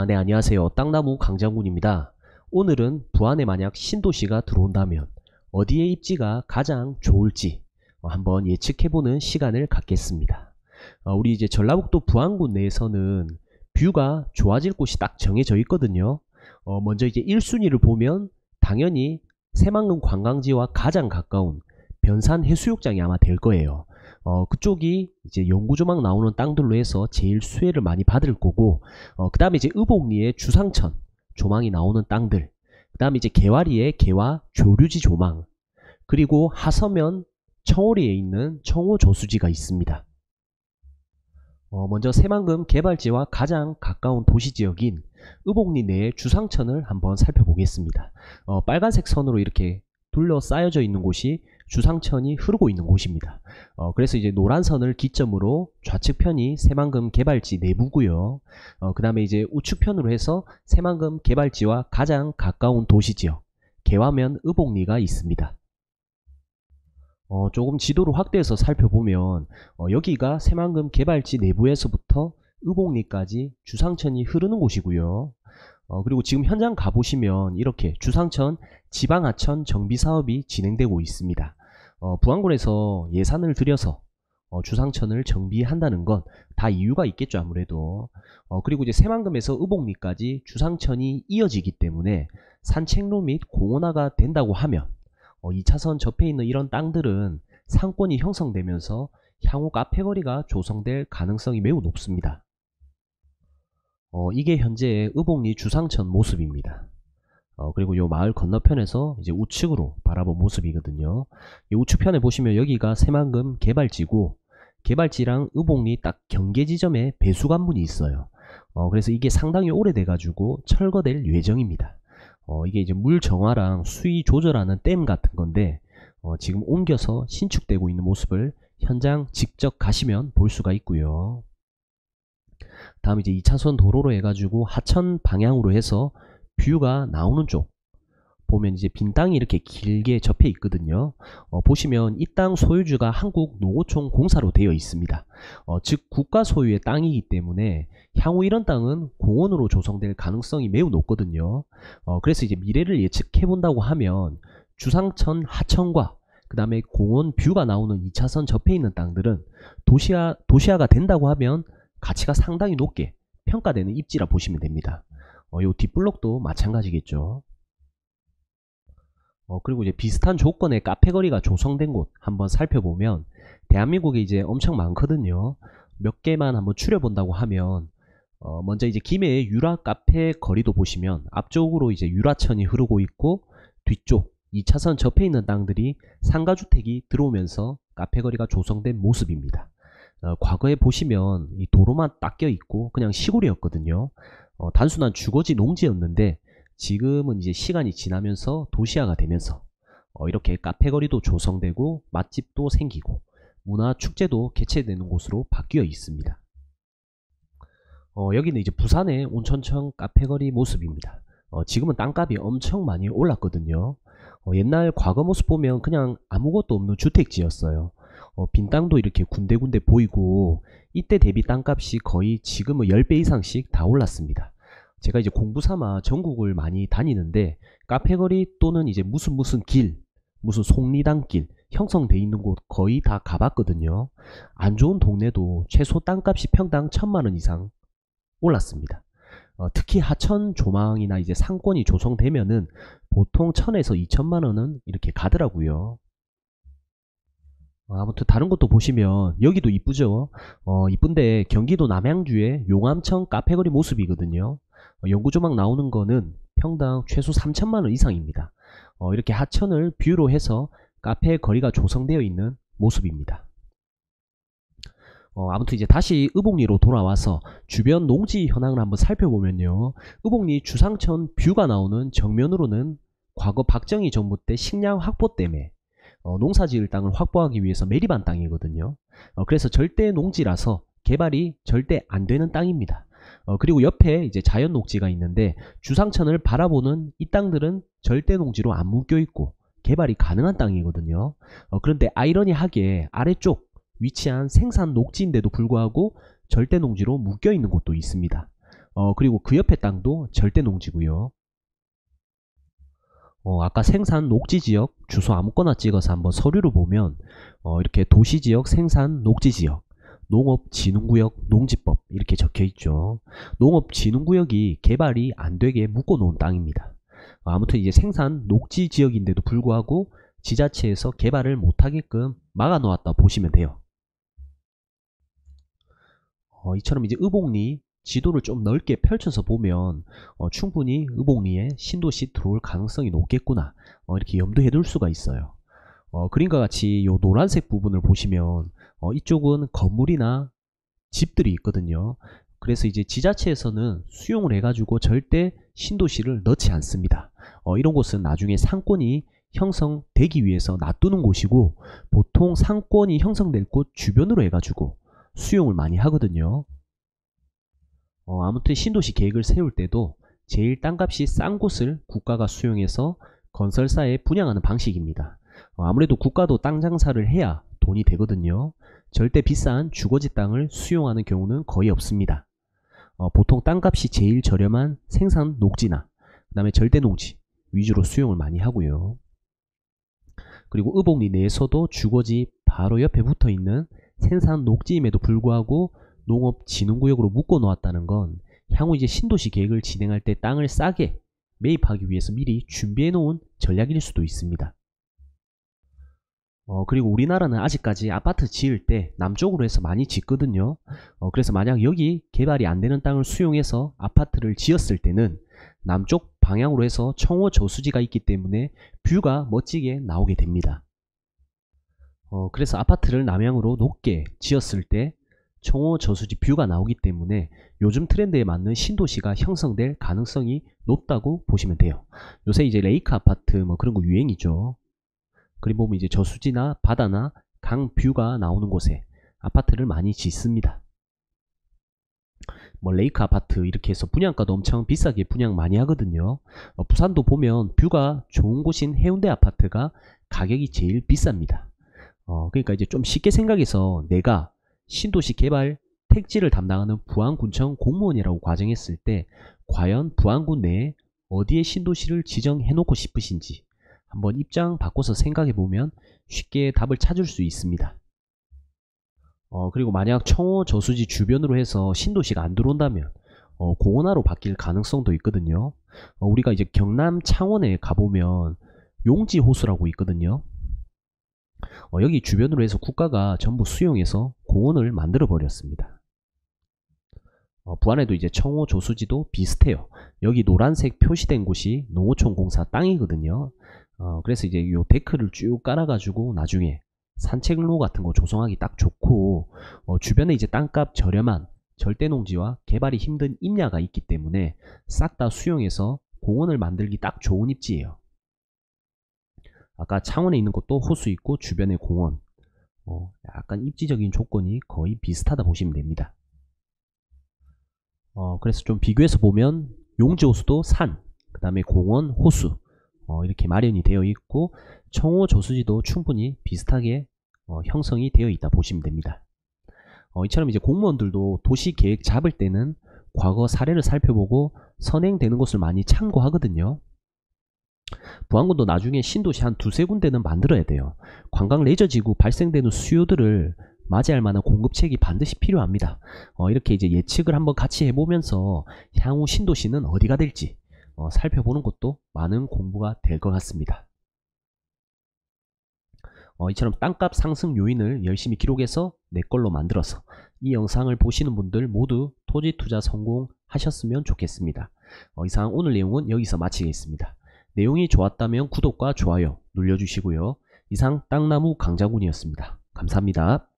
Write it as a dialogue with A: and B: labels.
A: 네, 안녕하세요. 땅나무 강장군입니다. 오늘은 부안에 만약 신도시가 들어온다면 어디에 입지가 가장 좋을지 한번 예측해보는 시간을 갖겠습니다. 우리 이제 전라북도 부안군 내에서는 뷰가 좋아질 곳이 딱 정해져 있거든요. 먼저 이제 1순위를 보면 당연히 새만금 관광지와 가장 가까운 변산 해수욕장이 아마 될 거예요. 그쪽이 이제 영구조망 나오는 땅들로 해서 제일 수혜를 많이 받을 거고, 그 다음에 이제 의복리의 주상천 조망이 나오는 땅들, 그 다음에 이제 개화리의 개화 조류지 조망, 그리고 하서면 청오리에 있는 청오조수지가 있습니다. 먼저 새만금 개발지와 가장 가까운 도시지역인 의복리 내의 주상천을 한번 살펴보겠습니다. 빨간색 선으로 이렇게 둘러싸여져 있는 곳이 주상천이 흐르고 있는 곳입니다. 그래서 이제 노란 선을 기점으로 좌측편이 새만금 개발지 내부고요. 그 다음에 이제 우측편으로 해서 새만금 개발지와 가장 가까운 도시지역 개화면 의복리가 있습니다. 조금 지도를 확대해서 살펴보면 여기가 새만금 개발지 내부에서부터 의복리까지 주상천이 흐르는 곳이고요. 그리고 지금 현장 가보시면 이렇게 주상천 지방하천 정비사업이 진행되고 있습니다. 부안군에서 예산을 들여서 주상천을 정비한다는 건 다 이유가 있겠죠, 아무래도. 그리고 이제 새만금에서 의복리까지 주상천이 이어지기 때문에 산책로 및 공원화가 된다고 하면 2차선 접해 있는 이런 땅들은 상권이 형성되면서 향후 카페거리가 조성될 가능성이 매우 높습니다. 이게 현재의 의복리 주상천 모습입니다. 그리고 요 마을 건너편에서 이제 우측으로 바라본 모습이거든요. 이 우측편에 보시면 여기가 새만금 개발지고, 개발지랑 의복리 딱 경계 지점에 배수관문이 있어요. 그래서 이게 상당히 오래돼 가지고 철거될 예정입니다. 이게 이제 물 정화랑 수위 조절하는 댐 같은 건데, 지금 옮겨서 신축되고 있는 모습을 현장 직접 가시면 볼 수가 있고요. 다음 이제 2차선 도로로 해가지고 하천 방향으로 해서 뷰가 나오는 쪽 보면 이제 빈 땅이 이렇게 길게 접해 있거든요. 보시면 이 땅 소유주가 한국농어촌 공사로 되어 있습니다. 즉 국가 소유의 땅이기 때문에 향후 이런 땅은 공원으로 조성될 가능성이 매우 높거든요. 그래서 이제 미래를 예측해 본다고 하면 주상천 하천과 그 다음에 공원 뷰가 나오는 2차선 접해 있는 땅들은 도시화가 된다고 하면 가치가 상당히 높게 평가되는 입지라 보시면 됩니다. 요 뒷블록도 마찬가지겠죠. 그리고 이제 비슷한 조건의 카페거리가 조성된 곳 한번 살펴보면 대한민국에 이제 엄청 많거든요. 몇 개만 한번 추려본다고 하면 먼저 이제 김해의 유라 카페 거리도 보시면 앞쪽으로 이제 유라천이 흐르고 있고, 뒤쪽 2차선 접해 있는 땅들이 상가주택이 들어오면서 카페거리가 조성된 모습입니다. 과거에 보시면 이 도로만 닦여 있고 그냥 시골이었거든요. 단순한 주거지 농지였는데 지금은 이제 시간이 지나면서 도시화가 되면서 이렇게 카페거리도 조성되고 맛집도 생기고 문화축제도 개최되는 곳으로 바뀌어 있습니다. 여기는 이제 부산의 온천청 카페거리 모습입니다. 지금은 땅값이 엄청 많이 올랐거든요. 옛날 과거 모습 보면 그냥 아무것도 없는 주택지였어요. 빈 땅도 이렇게 군데군데 보이고, 이때 대비 땅값이 거의 지금은 10배 이상씩 다 올랐습니다. 제가 이제 공부 삼아 전국을 많이 다니는데 카페거리 또는 이제 무슨 길, 무슨 속리단길 형성돼 있는 곳 거의 다 가봤거든요. 안 좋은 동네도 최소 땅값이 평당 1000만원 이상 올랐습니다. 특히 하천 조망이나 이제 상권이 조성되면은 보통 1000에서 2000만원은 이렇게 가더라고요. 아무튼 다른 것도 보시면 여기도 이쁘죠. 이쁜데 경기도 남양주의 용암청 카페거리 모습이거든요. 영구조망 나오는 거는 평당 최소 3000만원 이상입니다. 이렇게 하천을 뷰로 해서 카페 거리가 조성되어 있는 모습입니다. 아무튼 이제 다시 의복리로 돌아와서 주변 농지 현황을 한번 살펴보면요, 의복리 주상천 뷰가 나오는 정면으로는 과거 박정희 정부 때 식량 확보 때문에 농사지을 땅을 확보하기 위해서 매립한 땅이거든요. 그래서 절대 농지라서 개발이 절대 안 되는 땅입니다. 그리고 옆에 이제 자연 녹지가 있는데 주상천을 바라보는 이 땅들은 절대 농지로 안 묶여 있고 개발이 가능한 땅이거든요. 그런데 아이러니하게 아래쪽 위치한 생산 녹지인데도 불구하고 절대 농지로 묶여 있는 곳도 있습니다. 그리고 그 옆에 땅도 절대 농지고요. 아까 생산 녹지지역 주소 아무거나 찍어서 한번 서류로 보면 이렇게 도시지역 생산 녹지지역 농업진흥구역 농지법 이렇게 적혀있죠. 농업진흥구역이 개발이 안되게 묶어놓은 땅입니다. 아무튼 이제 생산 녹지지역인데도 불구하고 지자체에서 개발을 못하게끔 막아놓았다 보시면 돼요. 이처럼 이제 의복리 지도를 좀 넓게 펼쳐서 보면 충분히 의복리에 신도시 들어올 가능성이 높겠구나 이렇게 염두에 둘 수가 있어요. 그림과 같이 이 노란색 부분을 보시면 이쪽은 건물이나 집들이 있거든요. 그래서 이제 지자체에서는 수용을 해가지고 절대 신도시를 넣지 않습니다. 이런 곳은 나중에 상권이 형성되기 위해서 놔두는 곳이고 보통 상권이 형성될 곳 주변으로 해가지고 수용을 많이 하거든요. 아무튼 신도시 계획을 세울 때도 제일 땅값이 싼 곳을 국가가 수용해서 건설사에 분양하는 방식입니다. 아무래도 국가도 땅 장사를 해야 돈이 되거든요. 절대 비싼 주거지 땅을 수용하는 경우는 거의 없습니다. 보통 땅값이 제일 저렴한 생산 녹지나 그 다음에 절대 농지 위주로 수용을 많이 하고요. 그리고 의복리 내에서도 주거지 바로 옆에 붙어있는 생산 녹지임에도 불구하고 농업진흥구역으로 묶어 놓았다는 건 향후 이제 신도시 계획을 진행할 때 땅을 싸게 매입하기 위해서 미리 준비해 놓은 전략일 수도 있습니다. 그리고 우리나라는 아직까지 아파트 지을 때 남쪽으로 해서 많이 짓거든요. 그래서 만약 여기 개발이 안 되는 땅을 수용해서 아파트를 지었을 때는 남쪽 방향으로 해서 청호 저수지가 있기 때문에 뷰가 멋지게 나오게 됩니다. 그래서 아파트를 남향으로 높게 지었을 때 청호 저수지 뷰가 나오기 때문에 요즘 트렌드에 맞는 신도시가 형성될 가능성이 높다고 보시면 돼요. 요새 이제 레이크 아파트 뭐 그런 거 유행이죠. 그리고 보면 이제 저수지나 바다나 강 뷰가 나오는 곳에 아파트를 많이 짓습니다. 뭐 레이크 아파트 이렇게 해서 분양가도 엄청 비싸게 분양 많이 하거든요. 부산도 보면 뷰가 좋은 곳인 해운대 아파트가 가격이 제일 비쌉니다. 그러니까 이제 좀 쉽게 생각해서 내가 신도시 개발 택지를 담당하는 부안군청 공무원이라고 과정했을 때 과연 부안군 내에 어디에 신도시를 지정해 놓고 싶으신지 한번 입장 바꿔서 생각해 보면 쉽게 답을 찾을 수 있습니다. 그리고 만약 청호 저수지 주변으로 해서 신도시가 안 들어온다면 공원화로 바뀔 가능성도 있거든요. 우리가 이제 경남 창원에 가보면 용지호수라고 있거든요. 여기 주변으로 해서 국가가 전부 수용해서 공원을 만들어 버렸습니다. 부안에도 이제 청호 저수지도 비슷해요. 여기 노란색 표시된 곳이 농어촌 공사 땅이거든요. 그래서 이제 요 데크를 쭉 깔아가지고 나중에 산책로 같은 거 조성하기 딱 좋고 주변에 이제 땅값 저렴한 절대농지와 개발이 힘든 임야가 있기 때문에 싹 다 수용해서 공원을 만들기 딱 좋은 입지예요. 아까 창원에 있는 곳도 호수 있고 주변에 공원 약간 입지적인 조건이 거의 비슷하다 보시면 됩니다. 그래서 좀 비교해서 보면 용지호수도 산, 그 다음에 공원, 호수 이렇게 마련이 되어 있고 청호 저수지도 충분히 비슷하게 형성이 되어 있다 보시면 됩니다. 이처럼 이제 공무원들도 도시 계획 잡을 때는 과거 사례를 살펴보고 선행되는 곳을 많이 참고하거든요. 부안군도 나중에 신도시 한 두세 군데는 만들어야 돼요. 관광 레저지구 발생되는 수요들을 맞이할 만한 공급책이 반드시 필요합니다. 이렇게 이제 예측을 한번 같이 해보면서 향후 신도시는 어디가 될지 살펴보는 것도 많은 공부가 될 것 같습니다. 이처럼 땅값 상승 요인을 열심히 기록해서 내 걸로 만들어서 이 영상을 보시는 분들 모두 토지 투자 성공하셨으면 좋겠습니다. 이상 오늘 내용은 여기서 마치겠습니다. 내용이 좋았다면 구독과 좋아요 눌러주시고요. 이상 땅나무 강자군이었습니다. 감사합니다.